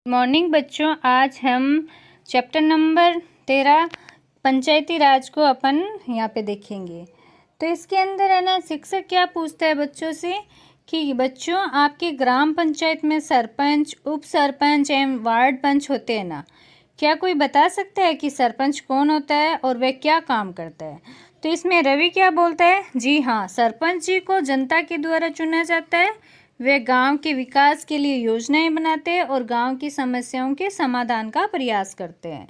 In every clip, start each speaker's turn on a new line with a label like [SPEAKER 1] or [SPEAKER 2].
[SPEAKER 1] Morning बच्चों, आज हम चैप्टर नंबर 13 पंचायती राज को अपन यहाँ पे देखेंगे। तो इसके अंदर है ना, शिक्षक क्या पूछता है बच्चों से कि बच्चों, आपके ग्राम पंचायत में सरपंच, उप सरपंच एवं वार्ड पंच होते हैं ना, क्या कोई बता सकता है कि सरपंच कौन होता है और वह क्या काम करता है? तो इसमें रवि क्या बोलता है, जी हाँ, सरपंच जी को जनता के द्वारा चुना जाता है। वे गांव के विकास के लिए योजनाएं बनाते हैं और गांव की समस्याओं के समाधान का प्रयास करते हैं।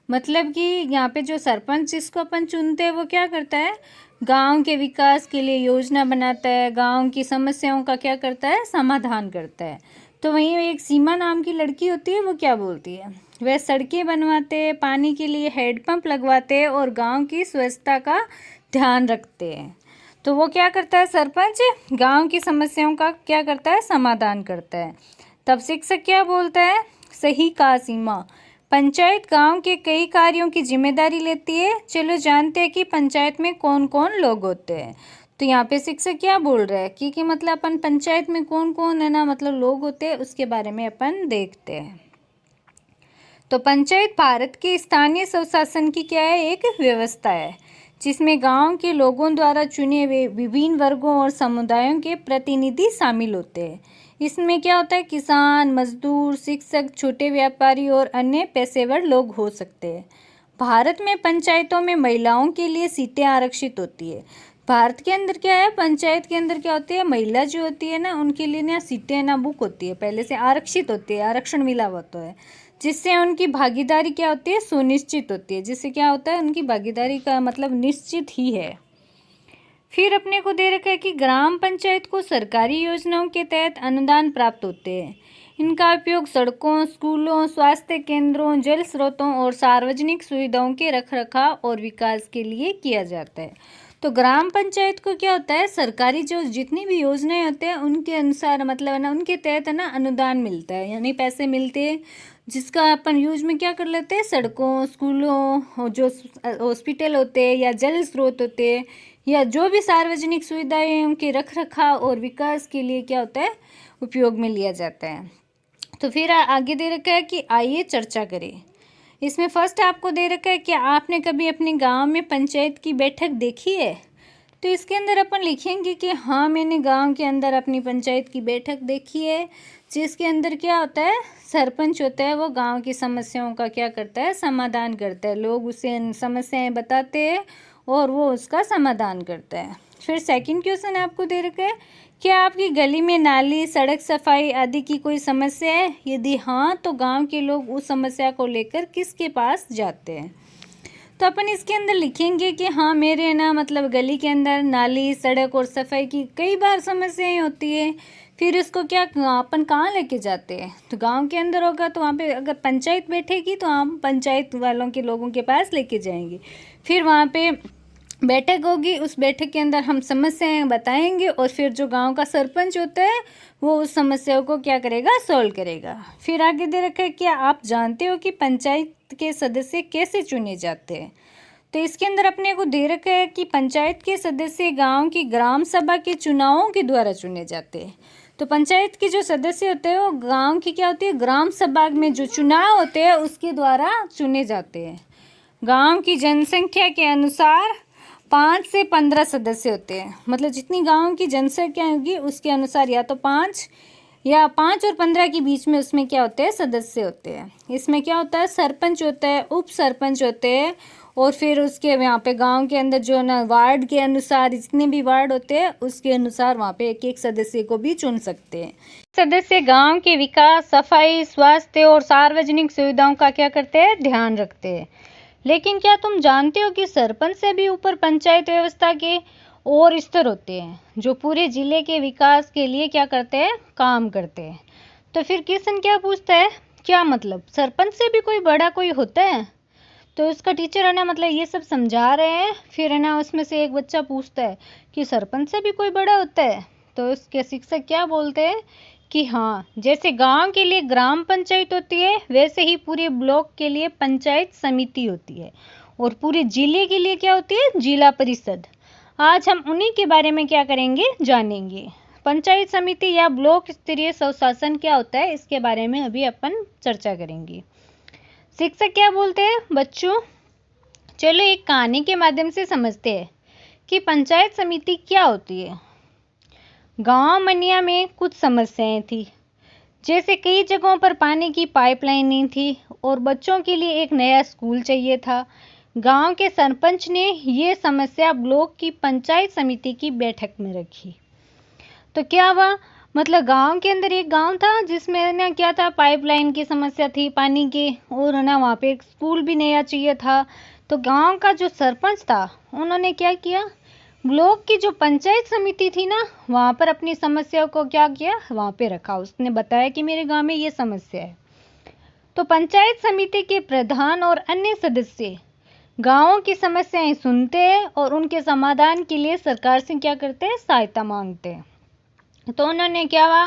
[SPEAKER 1] मतलब कि यहाँ पे जो सरपंच जिसको अपन चुनते हैं वो क्या करता है, गांव के विकास के लिए योजना बनाता है, गांव की समस्याओं का क्या करता है, समाधान करता है। तो वहीं एक सीमा नाम की लड़की होती है, वो क्या बोलती है, वह सड़कें बनवाते हैं, पानी के लिए हैंडपंप लगवाते हैं और गांव की स्वच्छता का ध्यान रखते हैं। तो वो क्या करता है, सरपंच गांव की समस्याओं का क्या करता है, समाधान करता है। तब शिक्षक क्या बोलता है, सही कहा सीमा, पंचायत गांव के कई कार्यों की जिम्मेदारी लेती है। चलो जानते हैं कि पंचायत में कौन कौन लोग होते हैं। तो यहाँ पे शिक्षक क्या बोल रहा है कि मतलब अपन पंचायत में कौन कौन है ना, मतलब लोग होते हैं, उसके बारे में अपन देखते हैं। तो पंचायत भारत के स्थानीय स्वशासन की क्या है, एक व्यवस्था है जिसमें गांव के लोगों द्वारा चुने हुए विभिन्न वर्गों और समुदायों के प्रतिनिधि शामिल होते हैं। इसमें क्या होता है, किसान, मजदूर, शिक्षक, छोटे व्यापारी और अन्य पेशेवर लोग हो सकते हैं। भारत में पंचायतों में महिलाओं के लिए सीटें आरक्षित होती है। भारत के अंदर क्या है, पंचायत के अंदर क्या होती है, महिला जो होती है ना, उनके लिए ना सीटें ना बुक होती है, पहले से आरक्षित होती है, आरक्षण मिला होता है, जिससे उनकी भागीदारी क्या होती है, सुनिश्चित होती है। जिससे क्या होता है, उनकी भागीदारी का मतलब निश्चित ही है। फिर अपने को दे रखा है कि ग्राम पंचायत को सरकारी योजनाओं के तहत अनुदान प्राप्त होते हैं। इनका उपयोग सड़कों, स्कूलों, स्वास्थ्य केंद्रों, जल स्रोतों और सार्वजनिक सुविधाओं के रखरखाव और विकास के लिए किया जाता है। तो ग्राम पंचायत को क्या होता है, सरकारी जो जितनी भी योजनाएं होते हैं उनके अनुसार मतलब है ना, उनके तहत है ना अनुदान मिलता है, यानी पैसे मिलते हैं, जिसका अपन यूज में क्या कर लेते हैं, सड़कों, स्कूलों, जो हॉस्पिटल होते हैं या जल स्रोत होते हैं या जो भी सार्वजनिक सुविधाएं उनके रख रखाव और विकास के लिए क्या होता है, उपयोग में लिया जाता है। तो फिर आगे दे रखा है कि आइए चर्चा करें। इसमें फर्स्ट आपको दे रखा है कि आपने कभी अपने गांव में पंचायत की बैठक देखी है? तो इसके अंदर अपन लिखेंगे कि हाँ, मैंने गांव के अंदर अपनी पंचायत की बैठक देखी है, जिसके अंदर क्या होता है, सरपंच होता है, वो गांव की समस्याओं का क्या करता है, समाधान करता है। लोग उसे समस्याएं बताते हैं और वो उसका समाधान करता है। फिर सेकंड क्वेश्चन आपको दे रखा है, क्या आपकी गली में नाली, सड़क सफाई आदि की कोई समस्या है? यदि हाँ, तो गांव के लोग उस समस्या को लेकर किसके पास जाते हैं? तो अपन इसके अंदर लिखेंगे कि हाँ, मेरे ना मतलब गली के अंदर नाली, सड़क और सफाई की कई बार समस्याएं होती है। फिर इसको क्या अपन कहाँ लेके जाते हैं? तो गांव के अंदर होगा तो वहाँ पे अगर पंचायत बैठेगी तो हम पंचायत वालों के लोगों के पास लेके जाएंगे। फिर वहाँ पे बैठक होगी, उस बैठक के अंदर हम समस्याएं बताएंगे और फिर जो गांव का सरपंच होता है वो उस समस्याओं को क्या करेगा, सॉल्व करेगा। फिर आगे दे रखा है, क्या आप जानते हो कि पंचायत के सदस्य कैसे चुने जाते हैं? तो इसके अंदर अपने को दे रखा है कि पंचायत के सदस्य गांव की ग्राम सभा के चुनावों के द्वारा चुने जाते हैं। तो पंचायत के जो सदस्य होते हैं वो गांव की क्या होती है, ग्राम सभा में जो चुनाव होते हैं उसके द्वारा चुने जाते हैं। गांव की जनसंख्या के अनुसार 5 से 15 सदस्य होते हैं। मतलब जितनी गांव की जनसंख्या होगी उसके अनुसार या तो 5 या 5 और 15 के बीच में उसमें क्या होते हैं, सदस्य होते हैं। इसमें क्या होता है, सरपंच होता है, उप सरपंच होते हैं और फिर उसके यहाँ पे गांव के अंदर जो ना वार्ड के अनुसार जितने भी वार्ड होते हैं उसके अनुसार वहाँ पे एक एक सदस्य को भी चुन सकते हैं। सदस्य गांव के विकास, सफाई, स्वास्थ्य और सार्वजनिक सुविधाओं का क्या करते हैं, ध्यान रखते हैं। लेकिन क्या तुम जानते हो कि सरपंच से भी ऊपर पंचायत व्यवस्था के और स्तर होते हैं जो पूरे जिले के विकास के लिए क्या करते हैं, काम करते हैं। तो फिर क्वेश्चन क्या पूछता है, क्या मतलब सरपंच से भी कोई बड़ा कोई होता है? तो उसका टीचर है ना मतलब ये सब समझा रहे हैं। फिर है ना उसमें से एक बच्चा पूछता है कि सरपंच से भी कोई बड़ा होता है? तो उसके शिक्षक क्या बोलते हैं कि हाँ, जैसे गांव के लिए ग्राम पंचायत होती है वैसे ही पूरे ब्लॉक के लिए पंचायत समिति होती है और पूरे जिले के लिए क्या होती है, जिला परिषद। आज हम उन्हीं के बारे में क्या करेंगे, जानेंगे। पंचायत समिति या ब्लॉक स्तरीय स्वशासन क्या होता है, इसके बारे में अभी अपन चर्चा करेंगे। शिक्षक क्या बोलते हैं बच्चों, चलो एक कहानी के माध्यम से समझते हैं कि पंचायत समिति क्या होती है। गांव मनिया में कुछ समस्याएं थी, जैसे कई जगहों पर पानी की पाइपलाइन नहीं थी और बच्चों के लिए एक नया स्कूल चाहिए था। गांव के सरपंच ने ये समस्या ब्लॉक की पंचायत समिति की बैठक में रखी। तो क्या हुआ, मतलब गांव के अंदर एक गांव था जिसमें ना क्या था, पाइपलाइन की समस्या थी पानी की, और ना वहाँ पे एक स्कूल भी नया चाहिए था। तो गांव का जो सरपंच था उन्होंने क्या किया, ब्लॉक की जो पंचायत समिति थी ना वहाँ पर अपनी समस्या को क्या किया, वहाँ पे रखा। उसने बताया कि मेरे गांव में ये समस्या है। तो पंचायत समिति के प्रधान और अन्य सदस्य गांवों की समस्याएं सुनते हैं और उनके समाधान के लिए सरकार से क्या करते हैं, सहायता मांगते हैं। तो उन्होंने क्या हुआ,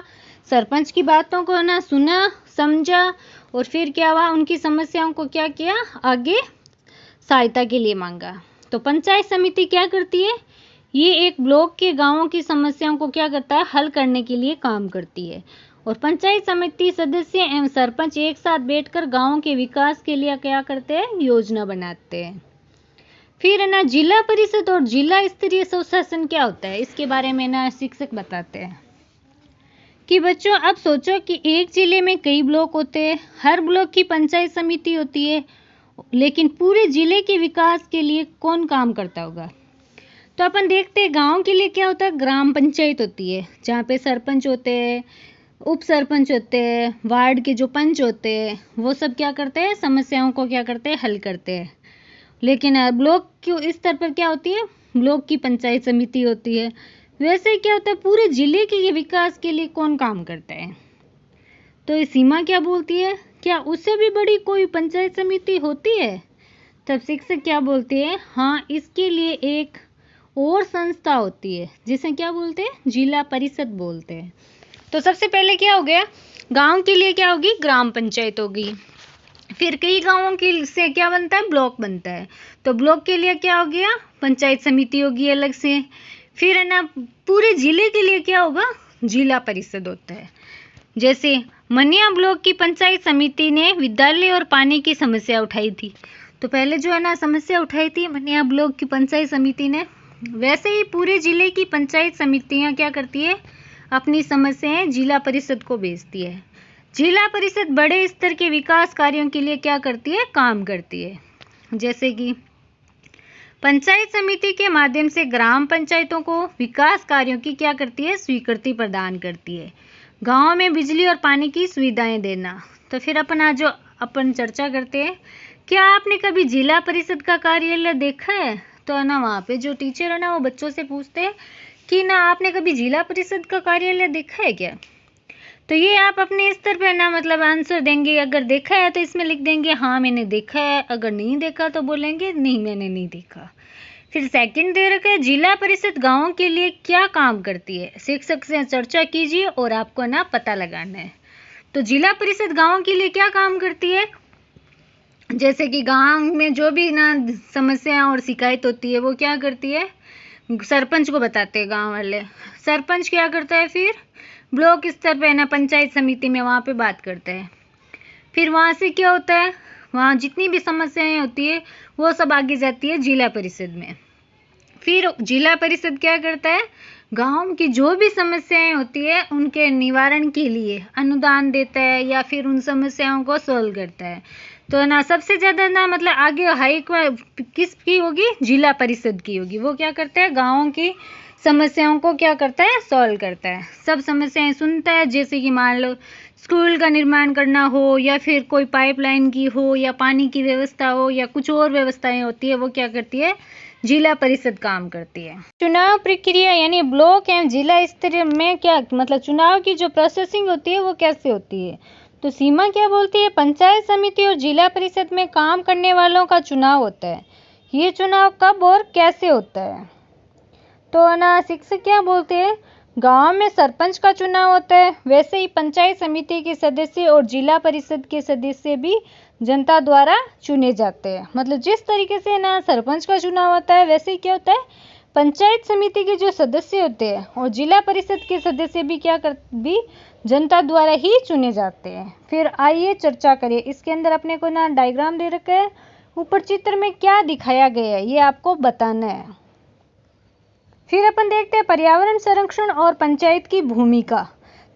[SPEAKER 1] सरपंच की बातों को ना सुना समझा और फिर क्या हुआ, उनकी समस्याओं को क्या किया, आगे सहायता के लिए मांगा। तो पंचायत समिति क्या करती है, ये एक ब्लॉक के गांवों की समस्याओं को क्या करता है, हल करने के लिए काम करती है। और पंचायत समिति सदस्य एवं सरपंच एक साथ बैठकर गांवों के विकास के लिए क्या करते हैं, योजना बनाते हैं। फिर ना जिला परिषद और जिला स्तरीय स्वशासन क्या होता है, इसके बारे में ना शिक्षक बताते हैं कि बच्चों अब सोचो कि एक जिले में कई ब्लॉक होते हैं, हर ब्लॉक की पंचायत समिति होती है, लेकिन पूरे जिले के विकास के लिए कौन काम करता होगा। तो अपन देखते हैं गांव के लिए क्या होता है, ग्राम पंचायत होती है जहाँ पे सरपंच होते हैं, उप सरपंच होते हैं, वार्ड के जो पंच होते हैं वो सब क्या करते हैं, समस्याओं को क्या करते हैं, हल करते हैं। लेकिन ब्लॉक के स्तर पर क्या होती है, ब्लॉक की पंचायत समिति होती है। वैसे क्या होता है, पूरे जिले के विकास के लिए कौन काम करता है। तो ये सीमा क्या बोलती है, क्या उससे भी बड़ी कोई पंचायत समिति होती है। तब शिक्षक क्या बोलते हैं, हाँ इसके लिए एक और संस्था होती है जिसे क्या बोलते हैं, जिला परिषद बोलते हैं। तो सबसे पहले क्या हो गया, गांव के लिए क्या होगी, ग्राम पंचायत होगी। फिर कई गांवों के से क्या बनता है, ब्लॉक बनता है। तो ब्लॉक के लिए क्या हो गया, पंचायत समिति होगी अलग से। फिर है ना पूरे जिले के लिए क्या होगा, जिला परिषद होता है। जैसे मनिया ब्लॉक की पंचायत समिति ने विद्यालय और पानी की समस्या उठाई थी। तो पहले जो है ना समस्या उठाई थी मनिया ब्लॉक की पंचायत समिति ने, वैसे ही पूरे जिले की पंचायत समितियां क्या करती है, अपनी समस्याएं जिला परिषद को भेजती है। जिला परिषद बड़े स्तर के विकास कार्यों के लिए क्या करती है, काम करती है। जैसे कि पंचायत समिति के माध्यम से ग्राम पंचायतों को विकास कार्यों की क्या करती है, स्वीकृति प्रदान करती है। गाँव में बिजली और पानी की सुविधाएं देना। तो फिर अपन चर्चा करते हैं, क्या आपने कभी जिला परिषद का कार्यालय देखा है। तो है ना वहाँ पे जो टीचर है ना वो बच्चों से पूछते हैं कि ना आपने कभी जिला परिषद का कार्यालय देखा है क्या। तो ये आप अपने स्तर पर ना मतलब आंसर देंगे, अगर देखा है तो इसमें लिख देंगे हाँ मैंने देखा है, अगर नहीं देखा तो बोलेंगे नहीं मैंने नहीं देखा। फिर सेकंड दे रखा है, जिला परिषद गाँव के लिए क्या काम करती है। शिक्षक से चर्चा कीजिए और आपको ना पता लगाना है। तो जिला परिषद गाँव के लिए क्या काम करती है, जैसे कि गांव में जो भी ना समस्या और शिकायत होती है वो क्या करती है, सरपंच को बताते हैं गांव वाले। सरपंच क्या करता है, फिर ब्लॉक स्तर पे ना पंचायत समिति में वहाँ पे बात करते हैं। फिर वहाँ से क्या होता है, वहाँ जितनी भी समस्याएं होती है वो सब आगे जाती है जिला परिषद में। फिर जिला परिषद क्या करता है, गांव की जो भी समस्याएं होती है उनके निवारण के लिए अनुदान देता है या फिर उन समस्याओं को सॉल्व करता है। तो ना सबसे ज़्यादा ना मतलब आगे हाई किसकी होगी, जिला परिषद की होगी। वो क्या करता है, गाँवों की समस्याओं को क्या करता है, सॉल्व करता है, सब समस्याएं सुनता है। जैसे कि मान लो स्कूल का निर्माण करना हो या फिर कोई पाइपलाइन की हो या पानी की व्यवस्था हो या कुछ और व्यवस्थाएं होती है, वो क्या करती है, जिला परिषद काम करती है। चुनाव प्रक्रिया यानी ब्लॉक एवं जिला स्तर में क्या मतलब चुनाव की जो प्रोसेसिंग होती है वो कैसे होती है। तो सीमा क्या बोलती है, पंचायत समिति और जिला परिषद में काम करने वालों का चुनाव होता है। ये चुनाव कब और कैसे होता है। तो ना शिक्षक क्या बोलते हैं, गांव में सरपंच का चुनाव होता है, वैसे ही पंचायत समिति के सदस्य और जिला परिषद के सदस्य भी जनता द्वारा चुने जाते हैं। मतलब जिस तरीके से ना सरपंच का चुनाव होता है वैसे ही क्या होता है, पंचायत समिति के जो सदस्य होते हैं और जिला परिषद के सदस्य भी भी जनता द्वारा ही चुने जाते हैं। फिर आइए चर्चा करें। इसके अंदर अपने को ना डायग्राम दे रखा है, ऊपर चित्र में क्या दिखाया गया है ये आपको बताना है। फिर अपन देखते हैं पर्यावरण संरक्षण और पंचायत की भूमिका।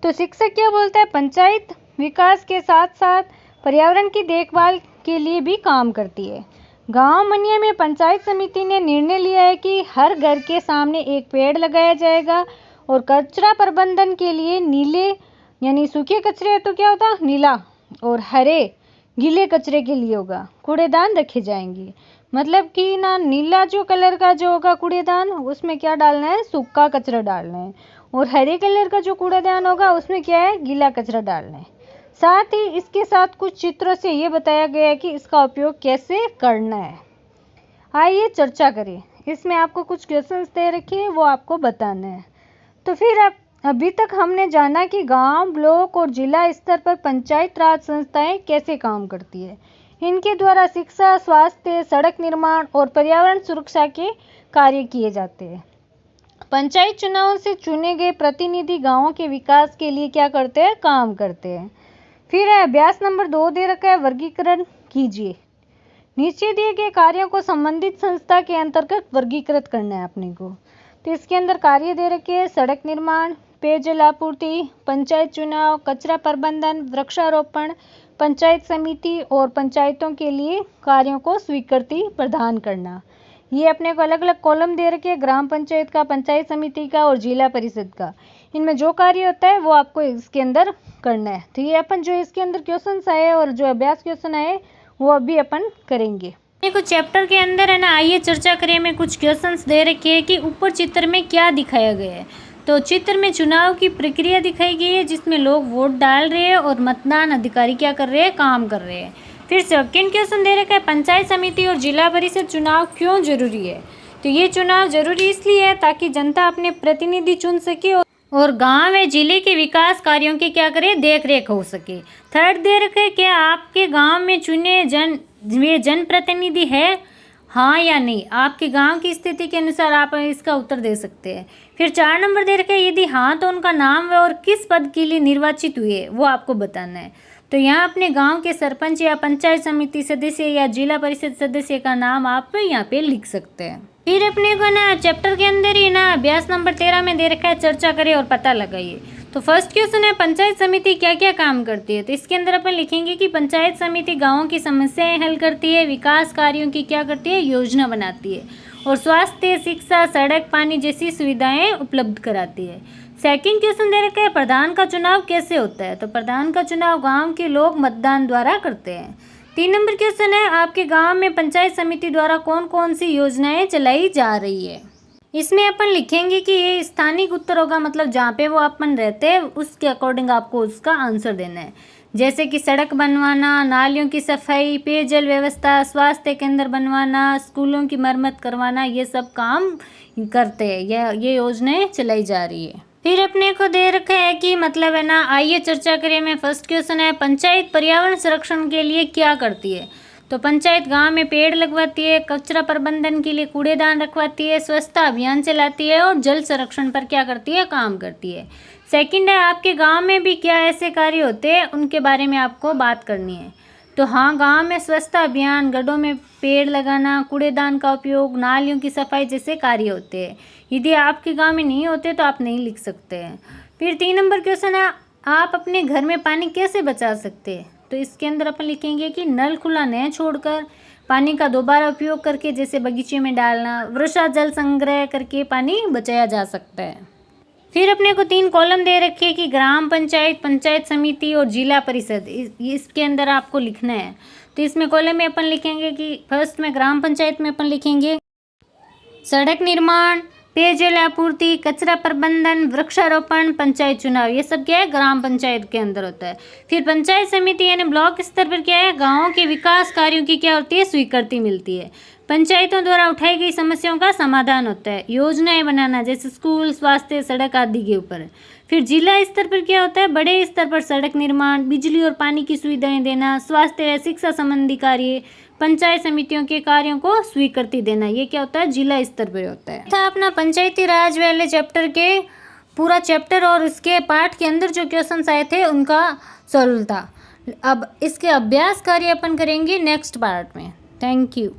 [SPEAKER 1] तो शिक्षक क्या बोलता है, पंचायत विकास के साथ साथ पर्यावरण की देखभाल के लिए भी काम करती है। गांव मनिया में पंचायत समिति ने निर्णय लिया है कि हर घर के सामने एक पेड़ लगाया जाएगा और कचरा प्रबंधन के लिए नीले यानी सूखे कचरे तो क्या होता नीला और हरे गीले कचरे के लिए होगा कूड़ेदान रखे जाएंगे। मतलब कि ना नीला जो कलर का जो होगा कूड़ेदान उसमें क्या डालना है, सूखा कचरा डालना है, और हरे कलर का जो कूड़ेदान होगा उसमें क्या है, गीला कचरा डालना है। साथ ही इसके साथ कुछ चित्रों से ये बताया गया है कि इसका उपयोग कैसे करना है। आइए चर्चा करें। इसमें आपको कुछ क्वेश्चंस दे रखे हैं वो आपको बताना है। तो फिर अभी तक हमने जाना कि गांव, ब्लॉक और जिला स्तर पर पंचायत राज संस्थाएं कैसे काम करती है। इनके द्वारा शिक्षा, स्वास्थ्य, सड़क निर्माण और पर्यावरण सुरक्षा के कार्य किए जाते हैं। पंचायत चुनाव से चुने गए प्रतिनिधि गांवों के विकास के लिए क्या करते हैं, काम करते हैं। फिर अभ्यास नंबर 2 दे रखा है, वर्गीकरण कीजिए। नीचे दिए गए कार्यों को संबंधित संस्था के अंतर्गत वर्गीकृत करना है अपने को। तो इसके अंदर कार्य दे रखे हैं, सड़क निर्माण, पेयजल आपूर्ति, पंचायत चुनाव, कचरा प्रबंधन, वृक्षारोपण, पंचायत समिति और पंचायतों के लिए कार्यों को स्वीकृति प्रदान करना। ये अपने को अलग अलग कॉलम दे रखे हैं, ग्राम पंचायत का, पंचायत समिति का और जिला परिषद का। इनमें जो कार्य होता है वो आपको इसके अंदर करना है। तो ये अपन जो इसके अंदर क्वेश्चंस आए और जो अभ्यास क्वेश्चन आए वो अभी अपन करेंगे। कुछ चैप्टर के अंदर है ना, आइए चर्चा करें में कुछ क्वेश्चंस दे रखे हैं कि ऊपर चित्र में क्या दिखाया गया है। तो चित्र में चुनाव की प्रक्रिया दिखाई गई है जिसमें लोग वोट डाल रहे हैं और मतदान अधिकारी क्या कर रहे हैं, काम कर रहे हैं। फिर सेकंड क्वेश्चन दे रखा है, पंचायत समिति और जिला परिषद चुनाव क्यों जरूरी है। तो ये चुनाव जरूरी इसलिए है ताकि जनता अपने प्रतिनिधि चुन सके और गांव व जिले के विकास कार्यों की क्या करे, देख रेख हो सके। थर्ड दे रखा है, क्या आपके गांव में चुने वे जनप्रतिनिधि है, हाँ या नहीं। आपके गांव की स्थिति के अनुसार आप इसका उत्तर दे सकते हैं। फिर 4 नंबर दे रखा है, यदि हाँ तो उनका नाम और किस पद के लिए निर्वाचित हुए वो आपको बताना है। तो यहाँ अपने गांव के सरपंच या पंचायत समिति सदस्य या जिला परिषद सदस्य का नाम आप यहाँ पे लिख सकते हैं। फिर अपने को ना चैप्टर के अंदर ही ना अभ्यास नंबर 13 में दे रखा है, चर्चा करें और पता लगाइए। तो फर्स्ट क्वेश्चन है, पंचायत समिति क्या क्या काम करती है। तो इसके अंदर अपन लिखेंगे कि पंचायत समिति गाँवों की समस्याएं हल करती है, विकास कार्यों की क्या करती है, योजना बनाती है और स्वास्थ्य, शिक्षा, सड़क, पानी जैसी सुविधाएं उपलब्ध कराती है। सेकंड क्वेश्चन दे रखा है, प्रधान का चुनाव कैसे होता है। तो प्रधान का चुनाव गांव के लोग मतदान द्वारा करते हैं। 3 नंबर क्वेश्चन है, आपके गांव में पंचायत समिति द्वारा कौन कौन सी योजनाएं चलाई जा रही है। इसमें अपन लिखेंगे कि ये स्थानिक उत्तर होगा, मतलब जहाँ पे वो अपन रहते हैं उसके अकॉर्डिंग आपको उसका आंसर देना है। जैसे कि सड़क बनवाना, नालियों की सफाई, पेयजल व्यवस्था, स्वास्थ्य केंद्र बनवाना, स्कूलों की मरम्मत करवाना, ये सब काम करते हैं, ये योजनाएं चलाई जा रही है। फिर अपने को दे रखा है कि मतलब है ना, आइए चर्चा करें में फर्स्ट क्वेश्चन है, पंचायत पर्यावरण संरक्षण के लिए क्या करती है। तो पंचायत गांव में पेड़ लगवाती है, कचरा प्रबंधन के लिए कूड़ेदान रखवाती है, स्वच्छता अभियान चलाती है और जल संरक्षण पर क्या करती है, काम करती है। सेकंड है, आपके गांव में भी क्या ऐसे कार्य होते हैं उनके बारे में आपको बात करनी है। तो हाँ, गांव में स्वच्छता अभियान, गड्ढों में पेड़ लगाना, कूड़ेदान का उपयोग, नालियों की सफाई जैसे कार्य होते हैं। यदि आपके गांव में नहीं होते तो आप नहीं लिख सकते हैं। फिर 3 नंबर क्वेश्चन है, आप अपने घर में पानी कैसे बचा सकते हैं। तो इसके अंदर अपन लिखेंगे कि नल खुला न छोड़कर पानी का दोबारा उपयोग करके, जैसे बगीचे में डालना, वर्षा जल संग्रह करके पानी बचाया जा सकता है। फिर अपने को 3 कॉलम दे रखे कि ग्राम पंचायत, पंचायत समिति और जिला परिषद, इसके अंदर आपको लिखना है। तो इसमें कॉलम में अपन लिखेंगे कि फर्स्ट में ग्राम पंचायत में अपन लिखेंगे सड़क निर्माण, पेयजल आपूर्ति, कचरा प्रबंधन, वृक्षारोपण, पंचायत चुनाव, ये सब क्या है, ग्राम पंचायत के अंदर होता है। फिर पंचायत समिति यानी ब्लॉक स्तर पर क्या है, गाँवों के विकास कार्यों की क्या होती है, स्वीकृति मिलती है। पंचायतों द्वारा उठाई गई समस्याओं का समाधान होता है। योजनाएं बनाना जैसे स्कूल, स्वास्थ्य, सड़क आदि के ऊपर। फिर जिला स्तर पर क्या होता है, बड़े स्तर पर सड़क निर्माण, बिजली और पानी की सुविधाएं देना, स्वास्थ्य या शिक्षा संबंधी कार्य, पंचायत समितियों के कार्यों को स्वीकृति देना, ये क्या होता है, जिला स्तर पर होता है। था अपना पंचायती राज वाले चैप्टर के पूरा चैप्टर और इसके पाठ के अंदर जो क्वेश्चंस आए थे उनका सॉल्व था। अब इसके अभ्यास कार्य अपन करेंगे नेक्स्ट पार्ट में। Thank you.